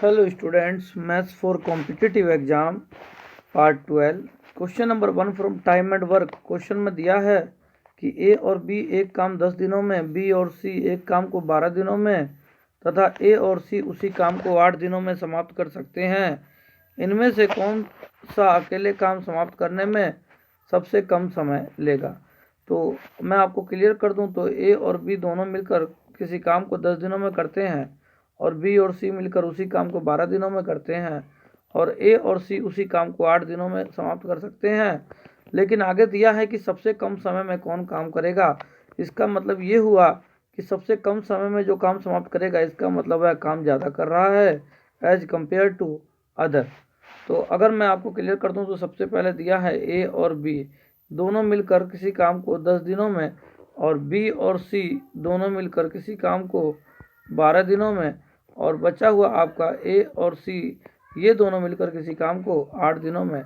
Hello students, maths for competitive exam part 12 question number 1 from time and work. Question में दिया है कि ए और बी एक काम 10 दिनों में, बी और सी एक काम को 12 दिनों में तथा ए और सी उसी काम को 8 दिनों में समाप्त कर सकते हैं। इनमें से कौन सा अकेले काम समाप्त करने में सबसे कम समय लेगा? तो मैं आपको क्लियर कर दूं तो ए और बी दोनों मिलकर किसी काम को 10 दिनों में करते हैं और बी और सी मिलकर उसी काम को 12 दिनों में करते हैं और ए और सी उसी काम को 8 दिनों में समाप्त कर सकते हैं। लेकिन आगे दिया है कि सबसे कम समय में कौन काम करेगा। इसका मतलब ये हुआ कि सबसे कम समय में जो काम समाप्त करेगा, इसका मतलब है काम ज़्यादा कर रहा है एज कंपेयर टू अदर। तो अगर मैं आपको क्लियर कर दूं तो सबसे पहले दिया है ए और बी दोनों मिलकर किसी काम को 10 दिनों में और बी और सी दोनों मिलकर किसी काम को 12 दिनों में और बचा हुआ आपका ए और सी ये दोनों मिलकर किसी काम को 8 दिनों में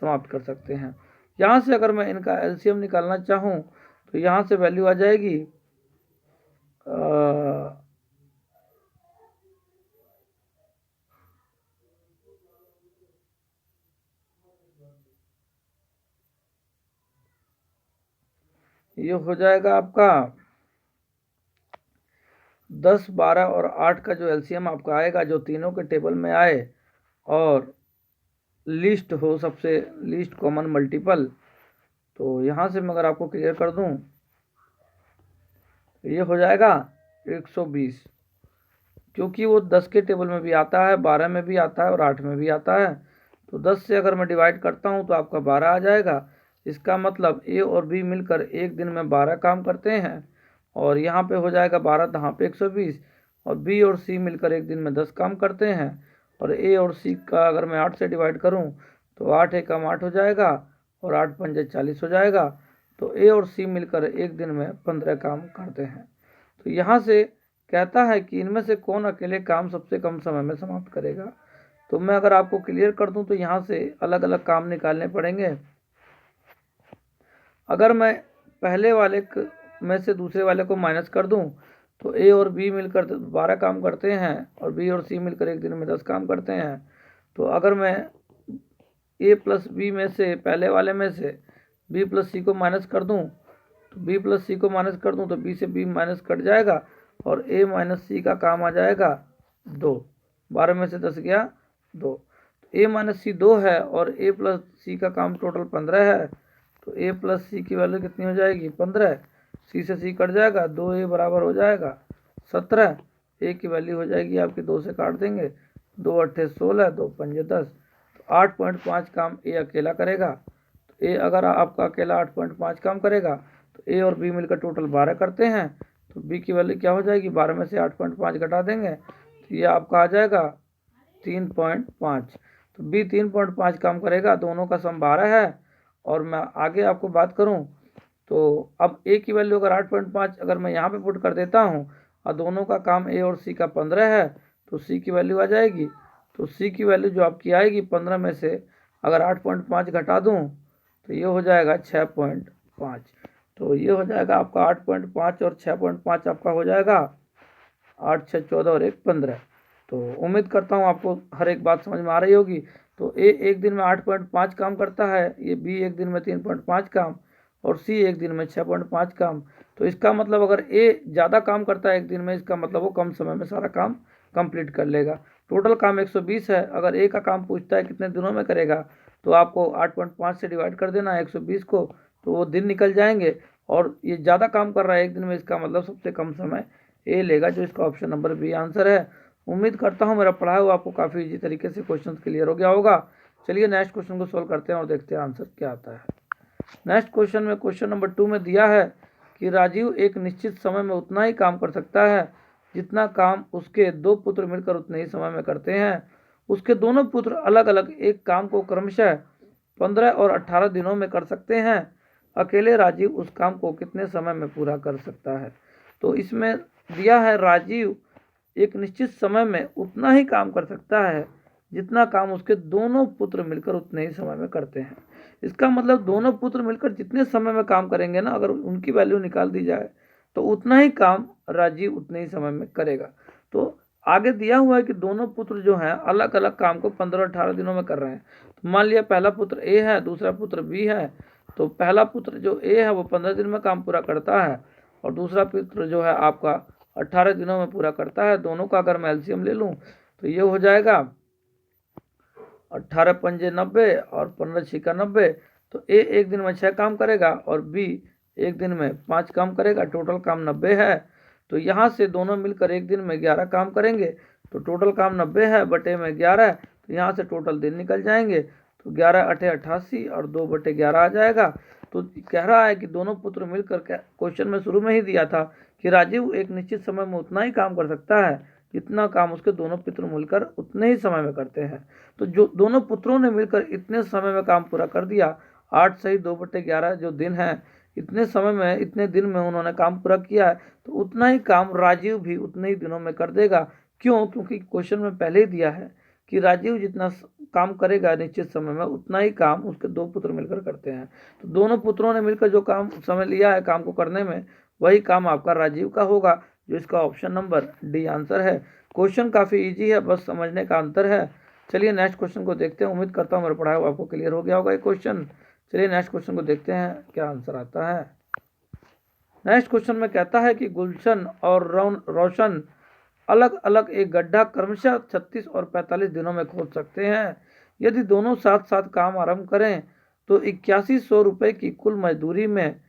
समाप्त कर सकते हैं। यहाँ से अगर मैं इनका एलसीएम निकालना चाहूँ तो यहाँ से वैल्यू आ जाएगी ये हो जाएगा आपका 10, 12 और 8 का जो एलसीएम आपका आएगा, जो तीनों के टेबल में आए और लिस्ट हो, सबसे लीस्ट कॉमन मल्टीपल। तो यहाँ से मैं अगर आपको क्लियर कर दूँ तो ये हो जाएगा 120, क्योंकि वो 10 के टेबल में भी आता है, 12 में भी आता है और 8 में भी आता है। तो 10 से अगर मैं डिवाइड करता हूँ तो आपका 12 आ जाएगा। इसका मतलब ए और बी मिलकर एक दिन में 12 काम करते हैं और यहाँ पे हो जाएगा 12, यहाँ पे 120 और बी और सी मिलकर एक दिन में 10 काम करते हैं और ए और सी का अगर मैं 8 से डिवाइड करूँ तो 8 एकम 8 हो जाएगा और 8 पंजे 40 हो जाएगा। तो ए और सी मिलकर एक दिन में 15 काम करते हैं। तो यहाँ से कहता है कि इनमें से कौन अकेले काम सबसे कम समय में समाप्त करेगा। तो मैं अगर आपको क्लियर कर दूं तो यहाँ से अलग अलग काम निकालने पड़ेंगे। अगर मैं पहले वाले में से दूसरे वाले को माइनस कर दूं तो ए और बी मिलकर 12 काम करते हैं और बी और सी मिलकर एक दिन में 10 काम करते हैं। तो अगर मैं ए प्लस बी में से पहले वाले में से बी प्लस सी को माइनस कर दूं तो बी प्लस सी को माइनस कर दूं तो बी से बी माइनस कट जाएगा और ए माइनस सी का काम आ जाएगा 2। 12 में से 10 गया 2, तो ए माइनस सी 2 है और ए प्लस सी का काम टोटल 15 है। तो ए प्लस सी की वैल्यू कितनी हो जाएगी 15, सी से सी कट जाएगा, 2 ए बराबर हो जाएगा 17। ए की वैल्यू हो जाएगी आपकी 2 से काट देंगे, 2 अट्ठे 16, 2 पंजे 10। तो 8.5 काम ए अकेला करेगा। तो ए अगर आपका अकेला 8.5 काम करेगा तो ए और बी मिलकर टोटल 12 करते हैं। तो बी की वैल्यू क्या हो जाएगी, 12 में से 8.5 घटा देंगे तो ये आपका आ जाएगा 3.5। तो बी 3.5 काम करेगा, दोनों का सम 12 है। और मैं आगे आपको बात करूं तो अब ए की वैल्यू अगर 8.5 अगर मैं यहाँ पे पुट कर देता हूँ और दोनों का काम ए और सी का 15 है तो सी की वैल्यू आ जाएगी। तो सी की वैल्यू जो आपकी आएगी 15 में से अगर 8.5 घटा दूँ तो ये हो जाएगा 6.5। तो ये हो जाएगा आपका 8.5 और 6.5 आपका हो जाएगा 8, 6, 14 और 1, 15। तो उम्मीद करता हूँ आपको हर एक बात समझ में आ रही होगी। तो ए एक दिन में 8.5 काम करता है, ये बी एक दिन में 3.5 काम और सी एक दिन में 6.5 काम। तो इसका मतलब अगर ए ज़्यादा काम करता है एक दिन में, इसका मतलब वो कम समय में सारा काम कंप्लीट कर लेगा। टोटल काम 120 है। अगर ए का काम पूछता है कितने दिनों में करेगा तो आपको 8.5 से डिवाइड कर देना है 120 को, तो वो दिन निकल जाएंगे। और ये ज़्यादा काम कर रहा है एक दिन में, इसका मतलब सबसे कम समय ए लेगा, जो इसका ऑप्शन नंबर बी आंसर है। उम्मीद करता हूँ मेरा पढ़ाया हुआ आपको काफ़ी इजी तरीके से क्वेश्चन क्लियर हो गया होगा। चलिए नेक्स्ट क्वेश्चन को सोल्व करते हैं और देखते हैं आंसर क्या आता है। नेक्स्ट क्वेश्चन में क्वेश्चन नंबर 2 में दिया है कि राजीव एक निश्चित समय में उतना ही काम कर सकता है जितना काम उसके 2 पुत्र मिलकर उतने ही समय में करते हैं। उसके दोनों पुत्र अलग अलग एक काम को क्रमशः 15 और 18 दिनों में कर सकते हैं। अकेले राजीव उस काम को कितने समय में पूरा कर सकता है? तो इसमें दिया है राजीव एक निश्चित समय में उतना ही काम कर सकता है जितना काम उसके दोनों पुत्र मिलकर उतने ही समय में करते हैं। इसका मतलब दोनों पुत्र मिलकर जितने समय में काम करेंगे ना, अगर उनकी वैल्यू निकाल दी जाए तो उतना ही काम राजीव उतने ही समय में करेगा। तो आगे दिया हुआ है कि दोनों पुत्र जो हैं अलग अलग काम को 15-18 दिनों में कर रहे हैं। तो मान लिया पहला पुत्र ए है, दूसरा पुत्र बी है। तो पहला पुत्र जो ए है वो 15 दिन में काम पूरा करता है और दूसरा पुत्र जो है आपका 18 दिनों में पूरा करता है। दोनों का अगर मैं एलसीएम ले लूँ तो ये हो जाएगा 18 पंजे 90 और 15 छिका 90। तो ए एक दिन में 6 काम करेगा और बी एक दिन में 5 काम करेगा। टोटल काम 90 है। तो यहाँ से दोनों मिलकर एक दिन में 11 काम करेंगे। तो टोटल काम 90 है बटे में 11। तो यहाँ से टोटल दिन निकल जाएंगे। तो 11 8 88 और 2 बटे 11 आ जाएगा। तो कह रहा है कि दोनों पुत्र मिलकर, क्वेश्चन में शुरू में ही दिया था कि राजीव एक निश्चित समय में उतना ही काम कर सकता है जितना काम उसके दोनों पुत्र मिलकर उतने ही समय में करते हैं। तो जो दोनों पुत्रों ने मिलकर इतने समय में काम पूरा कर दिया, 8 सही 2 बटे 11 जो दिन है, इतने समय में इतने दिन में उन्होंने काम पूरा किया है। तो उतना ही काम राजीव भी उतने ही दिनों में कर देगा। क्यों? क्योंकि क्वेश्चन में पहले ही दिया है कि राजीव जितना काम करेगा निश्चित समय में उतना ही काम उसके 2 पुत्र मिलकर करते हैं। तो दोनों पुत्रों ने मिलकर जो काम समय लिया है काम को करने में, वही काम आपका राजीव का होगा, जो इसका ऑप्शन नंबर डी आंसर है। क्वेश्चन काफ़ी इजी है, बस समझने का अंतर है। चलिए नेक्स्ट क्वेश्चन को देखते हैं। उम्मीद करता हूँ मेरा पढ़ाया हुआ आपको क्लियर हो गया होगा ये क्वेश्चन। चलिए नेक्स्ट क्वेश्चन को देखते हैं क्या आंसर आता है। नेक्स्ट क्वेश्चन में कहता है कि गुलशन और रोशन अलग अलग एक गड्ढा क्रमशः 36 और 45 दिनों में खोद सकते हैं। यदि दोनों साथ साथ काम आरंभ करें तो 8100 रुपये की कुल मजदूरी में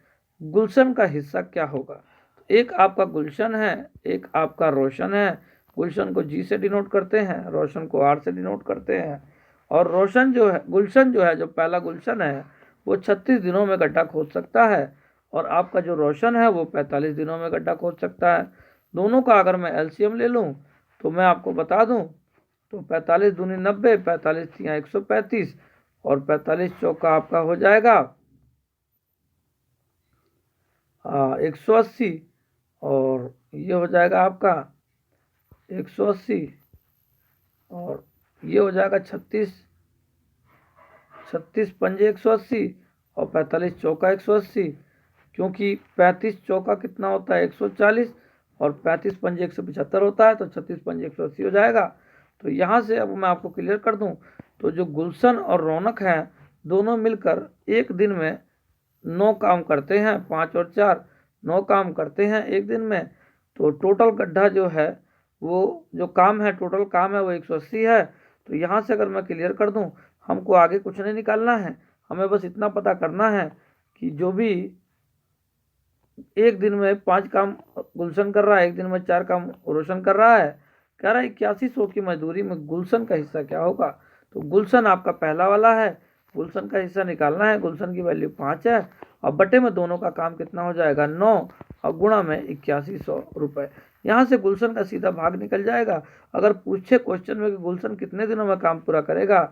गुलशन का हिस्सा क्या होगा। एक आपका गुलशन है, एक आपका रोशन है। गुलशन को जी से डिनोट करते हैं, रोशन को आर से डिनोट करते हैं। और रोशन जो है, गुलशन जो है, जो पहला गुलशन है वो 36 दिनों में गड्ढा खोद सकता है और आपका जो रोशन है वो 45 दिनों में गड्ढा खोद सकता है। दोनों का अगर मैं एलसीएम ले लूँ तो मैं आपको बता दूं तो 45 दूनी 90, 45 तिया 135 और 45 चौका आपका हो जाएगा 180 और ये हो जाएगा आपका 180 और ये हो जाएगा 36 पंजे 180 और 45 चौका 180। क्योंकि 35 चौका कितना होता है 140 और 35 पंजे 175 होता है। तो 36 पंजे 180 हो जाएगा। तो यहाँ से अब मैं आपको क्लियर कर दूं तो जो गुलशन और रौनक हैं दोनों मिलकर एक दिन में 9 काम करते हैं। 5 और 4 9 काम करते हैं एक दिन में। तो टोटल गड्ढा जो है वो जो काम है, टोटल काम है वो 180 है। तो यहाँ से अगर मैं क्लियर कर दूं, हमको आगे कुछ नहीं निकालना है, हमें बस इतना पता करना है कि जो भी एक दिन में 5 काम गुलशन कर रहा है, एक दिन में 4 काम रोशन कर रहा है, कह रहा है 8100 की मजदूरी में गुलशन का हिस्सा क्या होगा। तो गुलशन आपका पहला वाला है, गुलशन का हिस्सा निकालना है। गुलशन की वैल्यू 5 है और बटे में दोनों का काम कितना हो जाएगा 9 और गुणा में 8100 रुपये। यहाँ से गुलशन का सीधा भाग निकल जाएगा। अगर पूछे क्वेश्चन में कि गुलशन कितने दिनों में काम पूरा करेगा,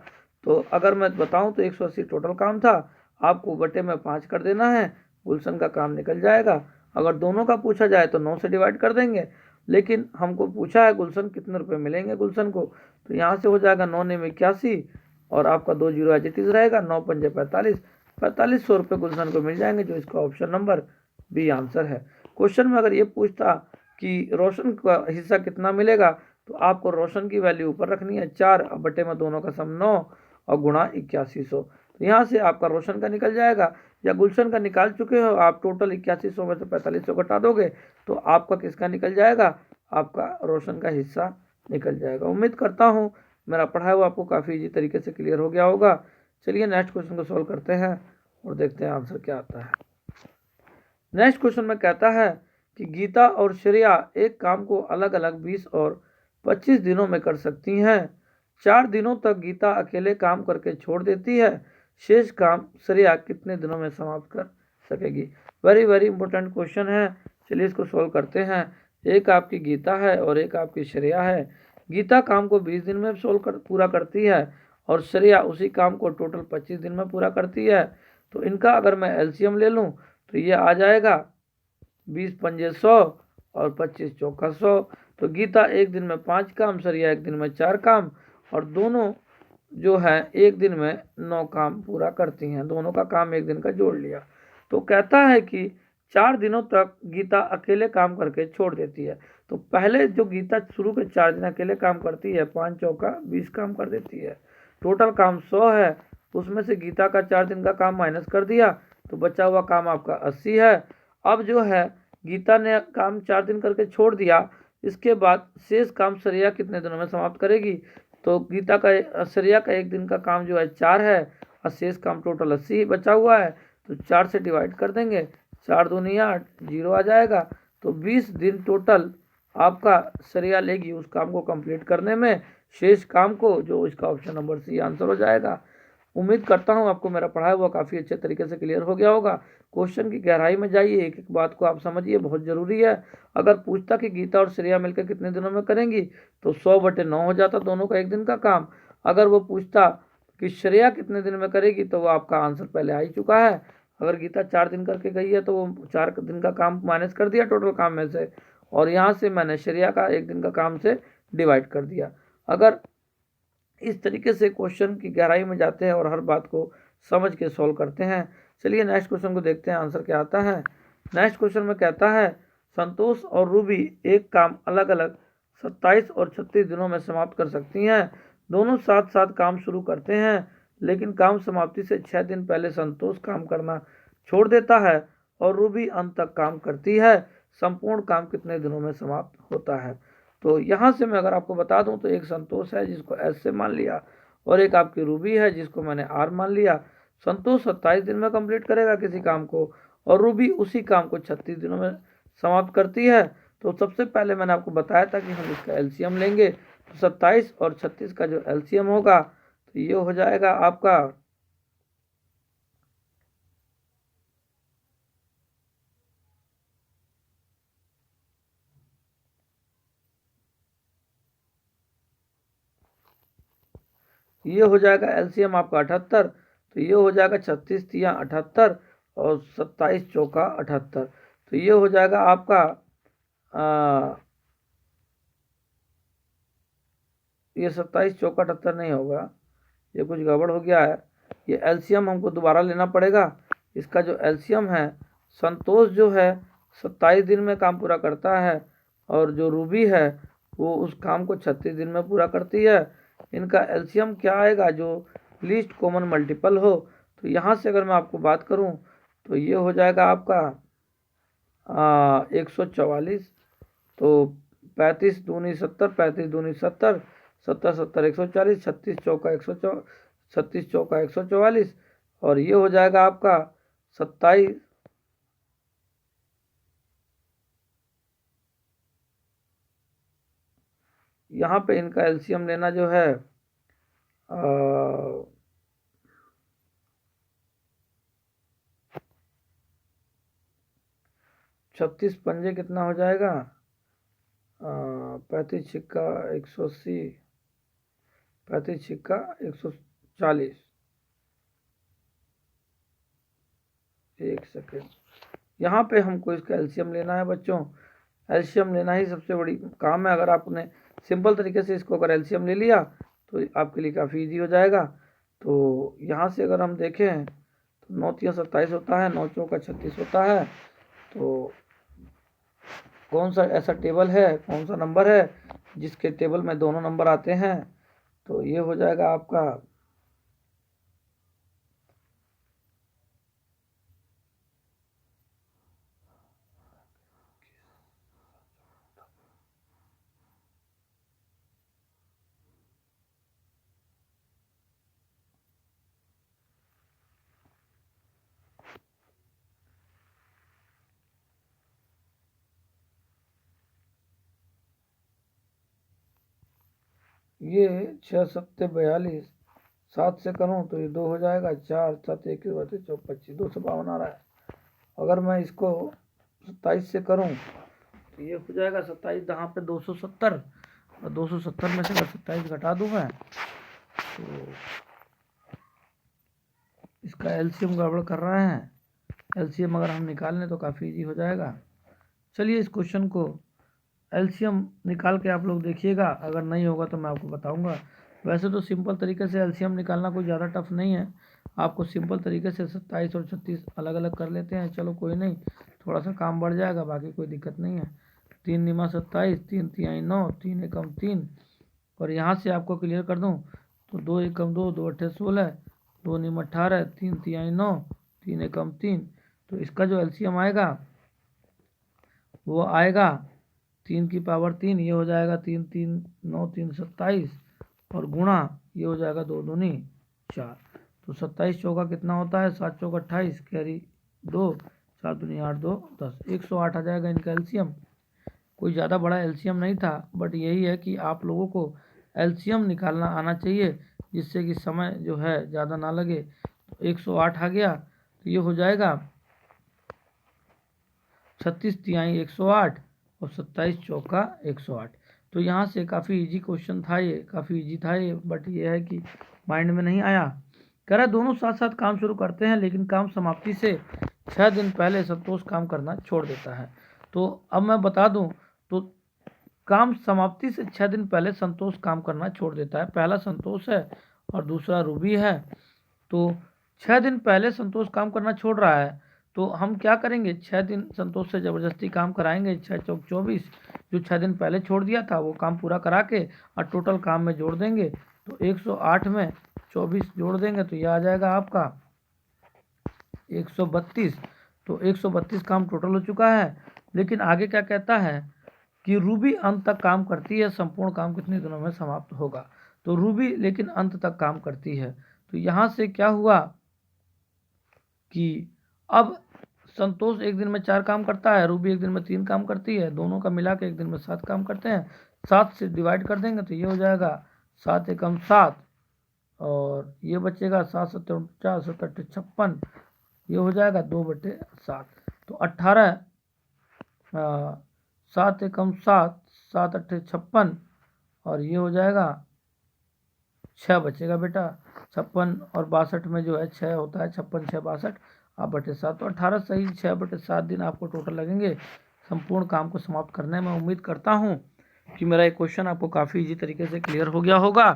तो अगर मैं बताऊँ तो 180 टोटल काम था, आपको बटे में 5 कर देना है, गुलशन का काम निकल जाएगा। अगर दोनों का पूछा जाए तो 9 से डिवाइड कर देंगे, लेकिन हमको पूछा है गुलशन कितने रुपए मिलेंगे गुलशन को। तो यहाँ से हो जाएगा 9 में 81 और आपका 2 जीरो एज इट इज रहेगा। 9 पंजे 45, 4500 रुपये गुलशन को मिल जाएंगे, जो इसका ऑप्शन नंबर बी आंसर है। क्वेश्चन में अगर ये पूछता कि रोशन का हिस्सा कितना मिलेगा, तो आपको रोशन की वैल्यू ऊपर रखनी है 4 और बटे में दोनों का सम 9 और गुणा 8100। तो यहाँ से आपका रोशन का निकल जाएगा। या गुलशन का निकाल चुके हो आप, टोटल 8100 में से 4500 घटा दोगे तो आपका किसका निकल जाएगा, आपका रोशन का हिस्सा निकल जाएगा। उम्मीद करता हूँ मेरा पढ़ाया हुआ आपको काफ़ी इजी तरीके से क्लियर हो गया होगा। चलिए नेक्स्ट क्वेश्चन को सॉल्व करते हैं और देखते हैं आंसर क्या आता है। नेक्स्ट क्वेश्चन में कहता है कि गीता और श्रेया एक काम को अलग अलग 20 और 25 दिनों में कर सकती हैं। 4 दिनों तक गीता अकेले काम करके छोड़ देती है, शेष काम श्रेया कितने दिनों में समाप्त कर सकेगी। वेरी वेरी इंपॉर्टेंट क्वेश्चन है। चलिए इसको सॉल्व करते हैं। एक आपकी गीता है और एक आपकी श्रेया है। गीता काम को 20 दिन में पूरा करती है और श्रेया उसी काम को टोटल 25 दिन में पूरा करती है। तो इनका अगर मैं एलसीएम ले लूँ तो ये आ जाएगा 20 पंजे 100 और 25 चौका 100। तो गीता एक दिन में 5 काम, श्रेया एक दिन में 4 काम और दोनों जो है एक दिन में 9 काम पूरा करती हैं। दोनों का काम एक दिन का जोड़ लिया। तो कहता है कि 4 दिनों तक गीता अकेले काम करके छोड़ देती है। तो पहले जो गीता शुरू के 4 दिन अकेले काम करती है, 5 चौका 20 काम कर देती है। टोटल काम 100 है, उसमें से गीता का 4 दिन का काम माइनस कर दिया तो बचा हुआ काम आपका 80 है। अब जो है गीता ने काम 4 दिन करके छोड़ दिया, इसके बाद शेष काम श्रेया कितने दिनों में समाप्त करेगी? तो गीता का श्रेया का 1 दिन का काम जो है 4 है और शेष काम टोटल 80 बचा हुआ है, तो 4 से डिवाइड कर देंगे, 4 दूनी 8, 0 आ जाएगा। तो 20 दिन टोटल आपका श्रेया लेगी उस काम को कंप्लीट करने में, शेष काम को, जो इसका ऑप्शन नंबर सी आंसर हो जाएगा। उम्मीद करता हूँ आपको मेरा पढ़ाया हुआ काफ़ी अच्छे तरीके से क्लियर हो गया होगा। क्वेश्चन की गहराई में जाइए, एक एक बात को आप समझिए, बहुत ज़रूरी है। अगर पूछता कि गीता और श्रेया मिलकर कितने दिनों में करेंगी तो 100/9 हो जाता दोनों का 1 दिन का काम। अगर वो पूछता कि श्रेया कितने दिन में करेगी तो वो आपका आंसर पहले आ ही चुका है। अगर गीता 4 दिन करके गई है तो वो 4 दिन का काम माइनस कर दिया टोटल काम में से, और यहाँ से मैंने श्रेया का 1 दिन का काम से डिवाइड कर दिया। अगर इस तरीके से क्वेश्चन की गहराई में जाते हैं और हर बात को समझ के सॉल्व करते हैं। चलिए नेक्स्ट क्वेश्चन को देखते हैं, आंसर क्या आता है। नेक्स्ट क्वेश्चन में कहता है संतोष और रूबी एक काम अलग अलग 27 और 36 दिनों में समाप्त कर सकती हैं। दोनों साथ साथ काम शुरू करते हैं, लेकिन काम समाप्ति से 6 दिन पहले संतोष काम करना छोड़ देता है और रूबी अंत तक काम करती है। संपूर्ण काम कितने दिनों में समाप्त होता है? तो यहाँ से मैं अगर आपको बता दूं तो एक संतोष है जिसको एस से मान लिया, और एक आपकी रूबी है जिसको मैंने आर मान लिया। संतोष 27 दिन में कंप्लीट करेगा किसी काम को और रूबी उसी काम को 36 दिनों में समाप्त करती है। तो सबसे पहले मैंने आपको बताया था कि हम इसका एलसीएम लेंगे, तो 27 और 36 का जो एलसीएम होगा तो ये हो जाएगा आपका 78। तो ये हो जाएगा 36 तिया 78 और 27 चौका 78। तो ये हो जाएगा आपका ये 27 चौका 78 नहीं होगा, ये कुछ गड़बड़ हो गया है। ये एलसीएम हमको दोबारा लेना पड़ेगा। इसका जो एलसीएम है, संतोष जो है 27 दिन में काम पूरा करता है और जो रूबी है वो उस काम को 36 दिन में पूरा करती है। इनका एलसीएम क्या आएगा? जो लीस्ट कॉमन मल्टीपल हो। तो यहाँ से अगर मैं आपको बात करूँ तो ये हो जाएगा आपका 144। तो 35 दूनी 70, 35 दूनी 70, 70 70 140, 36 चौका 144 और ये हो जाएगा आपका 27। यहाँ पे इनका एलसीएम लेना जो है 36 पंजे कितना हो जाएगा? 35 छिक्का 180, 35 छिक्का 140। एक सेकेंड, यहाँ पे हमको इसका एलसीएम लेना है बच्चों। एलसीएम लेना ही सबसे बड़ी काम है। अगर आपने सिंपल तरीके से इसको अगर एलसीएम ले लिया तो आपके लिए काफ़ी इजी हो जाएगा। तो यहाँ से अगर हम देखें तो 9 तिया 27 होता है, 9 चौका 36 होता है। तो कौन सा ऐसा टेबल है, कौन सा नंबर है जिसके टेबल में दोनों नंबर आते हैं? तो ये हो जाएगा आपका ये 6 सत्ते 42, 7 से करूँ तो ये 2 हो जाएगा, 4 7 21 22 24 25, 252 आ रहा है। अगर मैं इसको 27 से करूँ तो ये हो जाएगा 27 यहाँ पे 270, और 270 में से अगर 27 घटा दूँ मैं तो इसका एलसीएम गड़बड़ कर रहे हैं। एलसीएम अगर हम निकाल लें तो काफ़ी इजी हो जाएगा। चलिए इस क्वेश्चन को एलसीएम निकाल के आप लोग देखिएगा, अगर नहीं होगा तो मैं आपको बताऊंगा। वैसे तो सिंपल तरीके से एलसीएम निकालना कोई ज़्यादा टफ नहीं है। आपको सिंपल तरीके से 27 और 36 अलग अलग कर लेते हैं। चलो कोई नहीं, थोड़ा सा काम बढ़ जाएगा, बाकी कोई दिक्कत नहीं है। 3 निमा 27, 3 तिहाई 9, 3 एकम 3। और यहाँ से आपको क्लियर कर दूँ तो 2 एकम 2, 2 अट्ठे 16, 2 निम 18, 3 तिहाई 9, 3 एकम 3। तो इसका जो एलसीएम आएगा वो आएगा 3 की पावर 3, ये हो जाएगा 3 3 9 3 27, और गुणा ये हो जाएगा 2 दूनी 4। तो 27 चौका कितना होता है, 7 चौका 28, कैरी 2, 4 दूनी 8, 2 10, 108 आ जाएगा इनका एलसीएम। कोई ज़्यादा बड़ा एलसीएम नहीं था, बट यही है कि आप लोगों को एलसीएम निकालना आना चाहिए, जिससे कि समय जो है ज़्यादा ना लगे। तो 108 आ गया, तो ये हो जाएगा 36 तिहाई 108 और 27 चौका 108। तो यहाँ से काफ़ी इजी क्वेश्चन था ये, काफ़ी इजी था ये, बट ये है कि माइंड में नहीं आया। कह रहा दोनों साथ साथ काम शुरू करते हैं, लेकिन काम समाप्ति से 6 दिन पहले संतोष काम करना छोड़ देता है। तो अब मैं बता दूं, तो काम समाप्ति से 6 दिन पहले संतोष काम करना छोड़ देता है। पहला संतोष है और दूसरा रूबी है। तो 6 दिन पहले संतोष काम करना छोड़ रहा है, तो हम क्या करेंगे, 6 दिन संतोष से ज़बरदस्ती काम कराएंगे। 6 चौक 24, जो 6 दिन पहले छोड़ दिया था वो काम पूरा करा के और टोटल काम में जोड़ देंगे। तो 108 में 24 जोड़ देंगे तो यह आ जाएगा आपका 132। तो 132 काम टोटल हो चुका है। लेकिन आगे क्या कहता है कि रूबी अंत तक काम करती है, संपूर्ण काम कितने दिनों में समाप्त होगा। तो रूबी लेकिन अंत तक काम करती है। तो यहाँ से क्या हुआ कि अब संतोष एक दिन में 4 काम करता है, रूबी एक दिन में 3 काम करती है, दोनों का मिला के एक दिन में 7 काम करते हैं। 7 से डिवाइड कर देंगे तो ये हो जाएगा 7 एकम 7, और ये बचेगा 7 7 49, 7 8 56, ये हो जाएगा 2/7। तो 18, 7 एकम 7, 7 8 56, और ये हो जाएगा 6 बचेगा बेटा। 56 और 62 में जो है 6 होता है, 56 6 62, आप बटे 7, तो 18 सही 6/7 दिन आपको टोटल लगेंगे संपूर्ण काम को समाप्त करने में। उम्मीद करता हूँ कि मेरा एक क्वेश्चन आपको काफ़ी इजी तरीके से क्लियर हो गया होगा।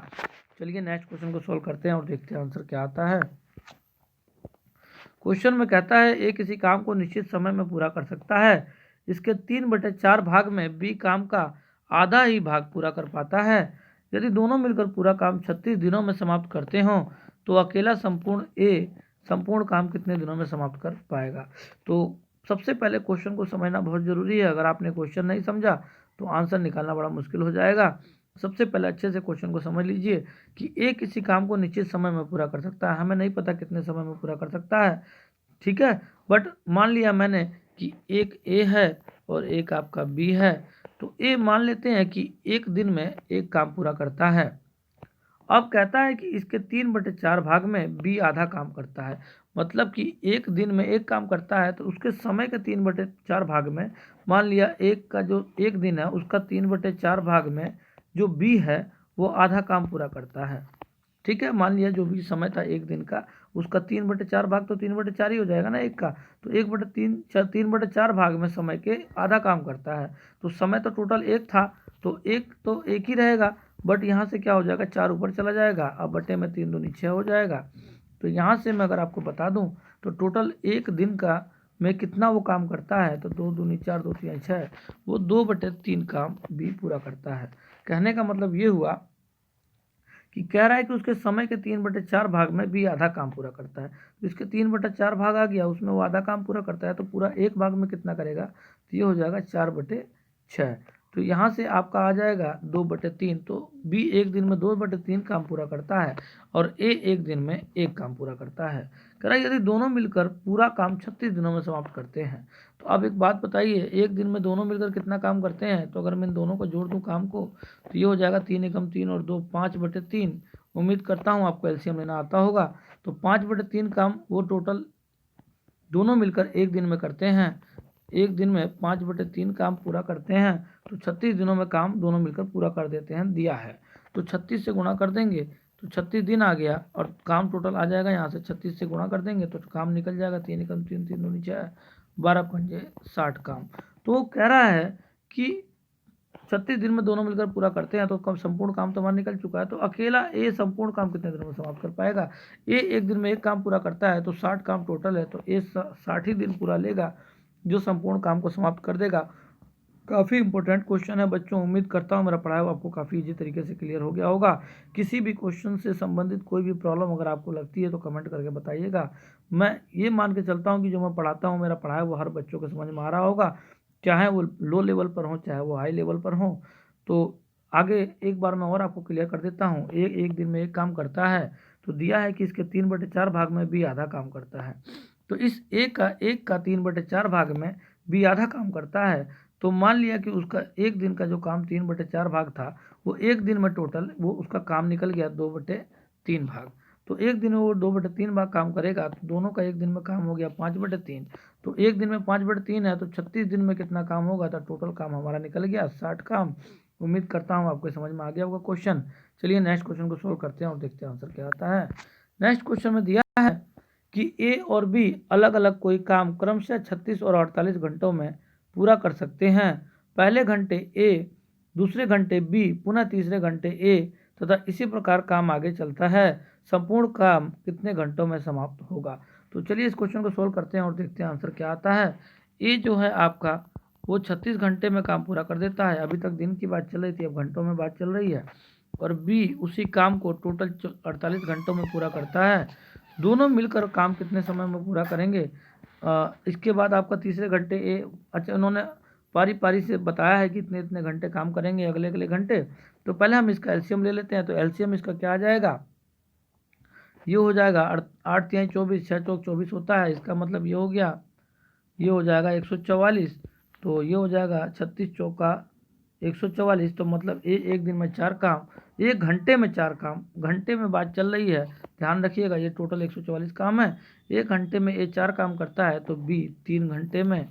चलिए नेक्स्ट क्वेश्चन को सॉल्व करते हैं और देखते हैं आंसर क्या आता है। क्वेश्चन में कहता है ए किसी काम को निश्चित समय में पूरा कर सकता है, इसके 3/4 भाग में बी काम का आधा ही भाग पूरा कर पाता है। यदि दोनों मिलकर पूरा काम 36 दिनों में समाप्त करते हों तो अकेला संपूर्ण काम कितने दिनों में समाप्त कर पाएगा। तो सबसे पहले क्वेश्चन को समझना बहुत ज़रूरी है। अगर आपने क्वेश्चन नहीं समझा तो आंसर निकालना बड़ा मुश्किल हो जाएगा। सबसे पहले अच्छे से क्वेश्चन को समझ लीजिए कि ए किसी काम को निश्चित समय में पूरा कर सकता है। हमें नहीं पता कितने समय में पूरा कर सकता है, ठीक है, बट मान लिया मैंने कि एक ए है और एक आपका बी है। तो ए मान लेते हैं कि एक दिन में एक काम पूरा करता है। अब कहता है कि इसके 3/4 भाग में बी आधा काम करता है, मतलब कि एक दिन में एक काम करता है तो उसके समय के 3/4 भाग में, मान लिया एक का जो एक दिन है उसका 3/4 भाग में जो बी है वो आधा काम पूरा करता है। ठीक है, मान लिया जो भी समय था एक दिन का उसका 3/4 भाग, तो 3/4 ही हो जाएगा ना एक का। तो 3/4 भाग में समय के आधा काम करता है। तो समय तो टोटल एक था, तो एक ही रहेगा, बट यहाँ से क्या हो जाएगा 4 ऊपर चला जाएगा, अब बटे में 3 दूनी 6 हो जाएगा। तो यहाँ से मैं अगर आपको बता दूँ तो टोटल एक दिन का में कितना वो काम करता है, तो 2 दूनी 4, 2 3 6, वो 2/3 काम भी पूरा करता है। कहने का मतलब ये हुआ कि कह रहा है कि उसके समय के 3/4 भाग में भी आधा काम पूरा करता है। तो इसके 3/4 भाग आ गया, उसमें वो आधा काम पूरा करता है, तो पूरा एक भाग में कितना करेगा, तो ये हो जाएगा 4/6। तो यहाँ से आपका आ जाएगा 2/3। तो बी एक दिन में 2/3 काम पूरा करता है और ए एक दिन में एक काम पूरा करता है। कह रहा है यदि दोनों मिलकर पूरा काम 36 दिनों में समाप्त करते हैं। तो अब एक बात बताइए, एक दिन में दोनों मिलकर कितना काम करते हैं, तो अगर मैं इन दोनों को जोड़ दूं काम को तो ये हो जाएगा 3 एकम 3 और 2 5/3। उम्मीद करता हूँ आपको एलसीएम लेना आता होगा। तो 5/3 काम वो टोटल दोनों मिलकर एक दिन में करते हैं। एक दिन में 5/3 काम पूरा करते हैं, तो 36 दिनों में काम दोनों मिलकर पूरा कर देते हैं, दिया है। तो 36 से गुणा कर देंगे तो 36 दिन आ गया और काम टोटल आ जाएगा। यहाँ से 36 से गुणा कर देंगे तो काम निकल जाएगा 3 एकम 3 3 दूनी 6, 12 पंजे 60 काम। तो वो कह रहा है कि 36 दिन में दोनों मिलकर पूरा करते हैं, तो कम संपूर्ण काम तो हमारा निकल चुका है। तो अकेला ए संपूर्ण काम कितने दिनों में समाप्त कर पाएगा। ए एक दिन में एक काम पूरा करता है, तो 60 काम टोटल है, तो ए 60 ही दिन पूरा लेगा जो संपूर्ण काम को समाप्त कर देगा। काफ़ी इंपॉर्टेंट क्वेश्चन है बच्चों। उम्मीद करता हूँ मेरा पढ़ाया हुआ आपको काफ़ी इजी तरीके से क्लियर हो गया होगा। किसी भी क्वेश्चन से संबंधित कोई भी प्रॉब्लम अगर आपको लगती है तो कमेंट करके बताइएगा। मैं ये मान के चलता हूँ कि जो मैं पढ़ाता हूँ मेरा पढ़ाया हुआ हर बच्चों को समझ में आ रहा होगा, चाहे वो लो लेवल पर हो चाहे वो हाई लेवल पर हो। तो आगे एक बार मैं और आपको क्लियर कर देता हूँ। एक दिन में एक काम करता है, तो दिया है कि इसके 3/4 भाग में बी आधा काम करता है। तो इस एक का 3/4 भाग में बी आधा काम करता है। तो मान लिया कि उसका एक दिन का जो काम 3/4 भाग था, वो एक दिन में टोटल वो उसका काम निकल गया 2/3 भाग। तो एक दिन में वो 2/3 भाग काम करेगा, तो दोनों का एक दिन में काम हो गया 5/3। तो एक दिन में 5/3 है, तो 36 दिन में कितना काम होगा, तो टोटल काम हमारा निकल गया 60 काम। उम्मीद करता हूँ आपको समझ में आ गया होगा क्वेश्चन। चलिए नेक्स्ट क्वेश्चन को सोल्व करते हैं और देखते हैं आंसर क्या आता है। नेक्स्ट क्वेश्चन में दिया है कि ए और बी अलग अलग कोई काम क्रमशः 36 और 48 घंटों में पूरा कर सकते हैं। पहले घंटे ए, दूसरे घंटे बी, पुनः तीसरे घंटे ए तथा इसी प्रकार काम आगे चलता है। संपूर्ण काम कितने घंटों में समाप्त होगा। तो चलिए इस क्वेश्चन को सोल्व करते हैं और देखते हैं आंसर क्या आता है। ए जो है आपका वो 36 घंटे में काम पूरा कर देता है। अभी तक दिन की बात चल रही थी, अब घंटों में बात चल रही है। और बी उसी काम को टोटल 48 घंटों में पूरा करता है। दोनों मिलकर काम कितने समय में पूरा करेंगे। इसके बाद आपका तीसरे घंटे ए, अच्छा उन्होंने पारी पारी से बताया है कि इतने इतने घंटे काम करेंगे अगले अगले घंटे। तो पहले हम इसका एलसीएम ले लेते हैं। तो एलसीएम इसका क्या आ जाएगा, ये हो जाएगा 8×3 = 24, 6×4 = 24 होता है। इसका मतलब ये हो गया, ये हो जाएगा 144। तो ये हो जाएगा 36×4 = 144। तो मतलब एक दिन में 4 काम, एक घंटे में 4 काम, घंटे में बात चल रही है, ध्यान रखिएगा। ये टोटल 144 काम है। एक घंटे में ए 4 काम करता है, तो बी 3 घंटे में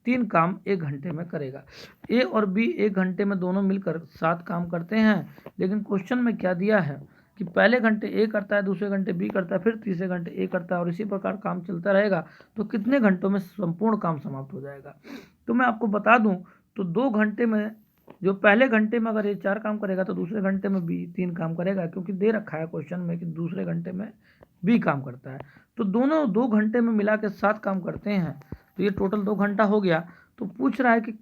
3 काम एक घंटे में करेगा। ए और बी एक घंटे में दोनों मिलकर 7 काम करते हैं। लेकिन क्वेश्चन में क्या दिया है कि पहले घंटे ए करता है, दूसरे घंटे बी करता है, फिर तीसरे घंटे ए करता है और इसी प्रकार काम चलता रहेगा। तो कितने घंटों में संपूर्ण काम समाप्त हो जाएगा। तो मैं आपको बता दूं, तो 2 घंटे में, जो पहले घंटे में अगर ये 4 काम करेगा तो दूसरे घंटे में बी 3 काम करेगा, क्योंकि दे रखा है क्वेश्चन में कि दूसरे घंटे में बी काम करता है। तो दोनों 2 घंटे में मिला के 7 काम करते हैं। तो ये टोटल 2 घंटा हो गया। तो पूछ रहा है कि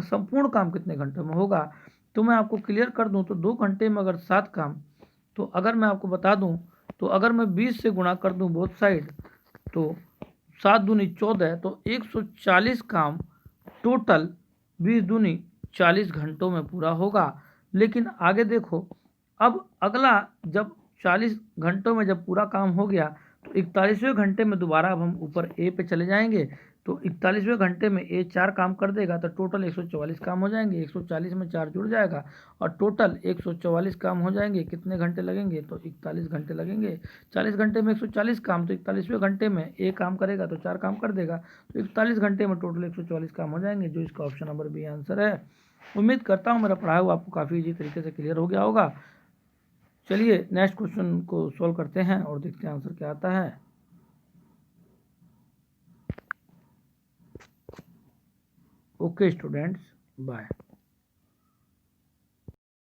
संपूर्ण काम कितने घंटों में होगा। तो मैं आपको क्लियर कर दूं, तो 2 घंटे में अगर 7 काम, तो अगर मैं आपको बता दूं, तो अगर मैं 20 से गुणा कर दूं बोथ साइड, तो 7 दूनी 14, तो 140 काम टोटल 20 दूनी 40 घंटों में पूरा होगा। लेकिन आगे देखो, अब अगला जब 40 घंटों में जब पूरा काम हो गया, तो 41वें घंटे में दोबारा अब हम ऊपर ए पे चले जाएंगे। तो 41वें घंटे में ए 4 काम कर देगा, तो टोटल 144 काम हो जाएंगे। 140 में 4 जुड़ जाएगा और टोटल 144 काम हो जाएंगे। कितने घंटे लगेंगे, तो 41 घंटे लगेंगे। 40 घंटे में 140 काम, तो 41वें घंटे में ए काम करेगा तो 4 काम कर देगा। तो 41 घंटे में टोटल 144 काम हो जाएंगे, जो इसका ऑप्शन नंबर बी आंसर है। उम्मीद करता हूँ मेरा पढ़ाया हुआ आपको काफ़ी इजी तरीके से क्लियर हो गया होगा। चलिए नेक्स्ट क्वेश्चन को सॉल्व करते हैं और देखते हैं आंसर क्या आता है। Okay students, bye.